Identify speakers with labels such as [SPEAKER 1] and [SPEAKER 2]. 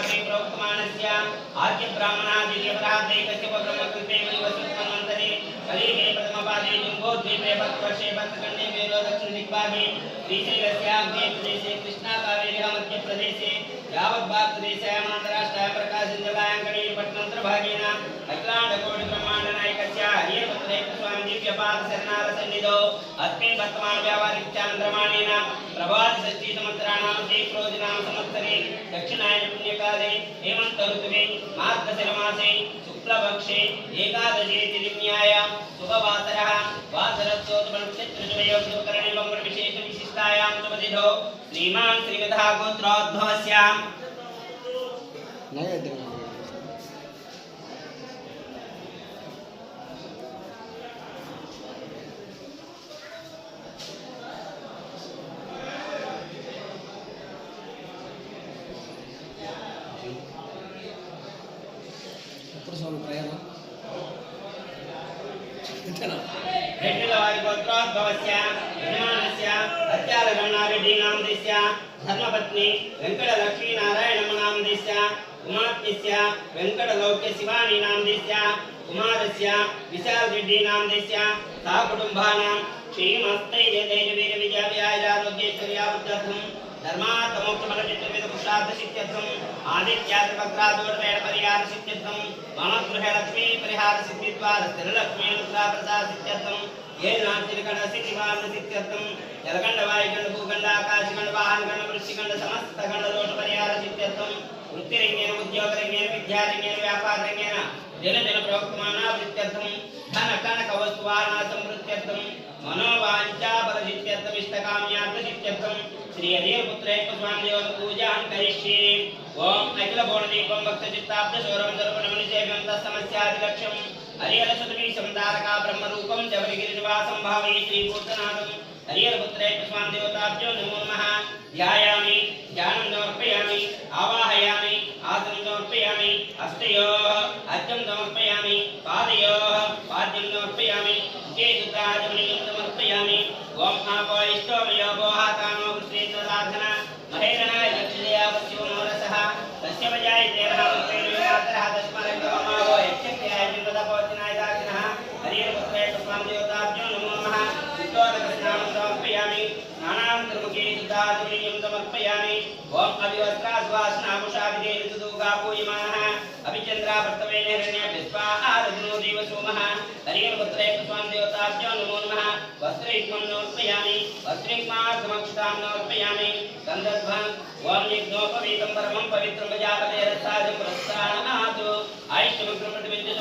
[SPEAKER 1] दिवाकरे प्रोक्तमानस्य आद्य ब्राह्मणादित्य परादेकस्य ब्रह्मकृते वसुत्मन्वन्तरे कलिगे प्रथमपादे जम्बोद्वीपे भक्तवर्षे भक्तखण्डे वेदो दक्षिणदिग्भागे श्रीशैलस्याग्ने प्रदेशे कृष्णाकावेर्याः मध्यप्रदेशे यावद्भारतदेशे महाराष्ट्राय प्रकाशञ्जलायङ्कणीपट्टनन्तर्भागेन अखिलाण्डकोटिब्रह्माण्डनायकस्य हरिहरपुत्रैकस्वामी दिव्यपादशरणारसन्निधौ अस्मिन् वर्तमानव्यावहारिकचान्द्रमाणेन प्रभातषष्ठीसंवत्सराणां चैत्रोदिनां संवत्सरे दक्षिणायन पुण्यकाले हेमन्तऋतुवे मार्गशिरमासे शुक्लपक्षे एकादशी तिथिन्याय शुभवासरः वासरस्योत्पन्नचित्रशुभयोगकरणेवं विशेषविशिष्टायां शुभतिथौ श्रीमान् श्रीमतः गोत्रोद्भवस्य गोत्रोद्भवस्य यजमानस्य अत्यालगण्णारेड्डीनामधेस्य धर्मपत्नी वेङ्कटलक्ष्मीनारायणम्मनामधेस्य उमात्यस्य वेङ्कटलौक्यशिवानीनामधेस्य कुमारस्य विशालरेड्डीनामधेस्य सहकुटुम्बानां श्रीमस्तैर्यधैर्यवीरविजयारोग्यैश्वर्यावृद्ध्यर्थं धर्मार्थमोक्षफलचित्रवेदपुरुषार्थसिद्ध्यर्थम् आदित्यादिपक्रादोषपरिहारसिद्ध्यर्थं मम गृहे लक्ष्मीपरिहारसिद्धिद्वारस्थिरलक्ष्मीनुग्रहप्रसादसिद्ध्यर्थं ये नास्तिकण्डसिद्धिवारणसिद्ध्यर्थं जलकण्डवायुकण्डभूकण्डाकाशकण्डवाहनकण्डवृश्चिकण्ड समस्तकण्डदोषपरिहारसिद्ध्यर्थं वृत्तिरङ्गेन उद्योगरङ्गेन विद्यारङ्गेन व्यापाररङ्गेन दिनदिनप्रोक्तमानावृत्त्यर्थं धनकनकवस्तुवाहनासंवृत्त्यर्थं मनोवाञ्छाफलसिद्ध्यर्थम् इष्टकाम्यार्थसिद्ध्यर्थं श्री हरिहरपुत्रैकस्वामिदेवस्य पूजां करिष्ये। ओम अखिलभुवनदीपं भक्तचित्ताब्दशौरं सर्वनमनिसेव्यं तत्समस्यादिलक्ष्यं हरिहरसुतमीशं तारका ब्रह्मरूपं जबलगिरिनिवासं भावये श्रीभूतनाथं हरिहरपुत्रैकस्वामिदेवताभ्यो नमो नमः। ध्यायामि ध्यानं समर्पयामि आवाहयामि आसनं समर्पयामि हस्तयोः अर्घ्यं समर्पयामि पादयोः पाद्यं समर्पयामि मुखे सुताजमनीयं समर्पयामि। ओम आपो इष्टोमयो बोहातानो कृष्णेन्द्रसाधना महेरणाय लक्ष्मीयावस्यो नवरसः तस्य वजाय देवः पुत्रेणुयात्रः तस्मरङ्गमावो यक्षत्याय जिन्दतपोचनाय दाक्षिणः हरिहरपुत्रैकस्वामिदेवताभ्यो नमो नमः। शुद्धोदकस्नानं समर्पयामि स्नानान्तर्मुखे सुताजमनीयं समर्पयामि। ओम अभिवस्त्रास्वासनाभूषाभिधेन सुदुगा पूयमानः अभिचन्द्रावर्तवेन हिरण्यभिस्वाहारधुनो देवसोमः हरिहरपुत्रैकस्वामिदेवताभ्यो नमो नमः। वस्त्रयुग्मं समर्पयामि वस्त्रयुग्मार्थमक्षतां समर्पयामि गन्धध्वं ओम यज्ञोपवीतं परमं पवित्रं प्रजापतेरस्ताजं प्रस्थानातु आयुष्यमग्रं प्रतिविद्युत